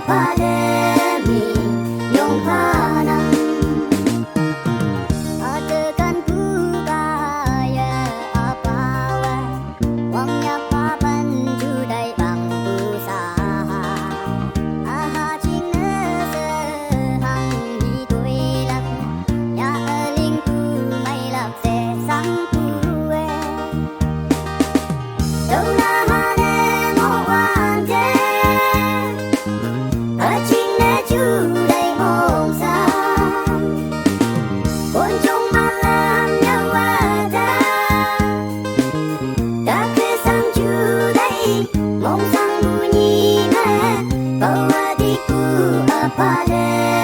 Pademi yung hanang Atakan bugaya apawan Wangnya papan judai bang usaha Aha cina sehang hidui lak Ya eling ku mai lak se sang kue Đâu na hane mo wante Mong sang bunyi bawa diku apa deh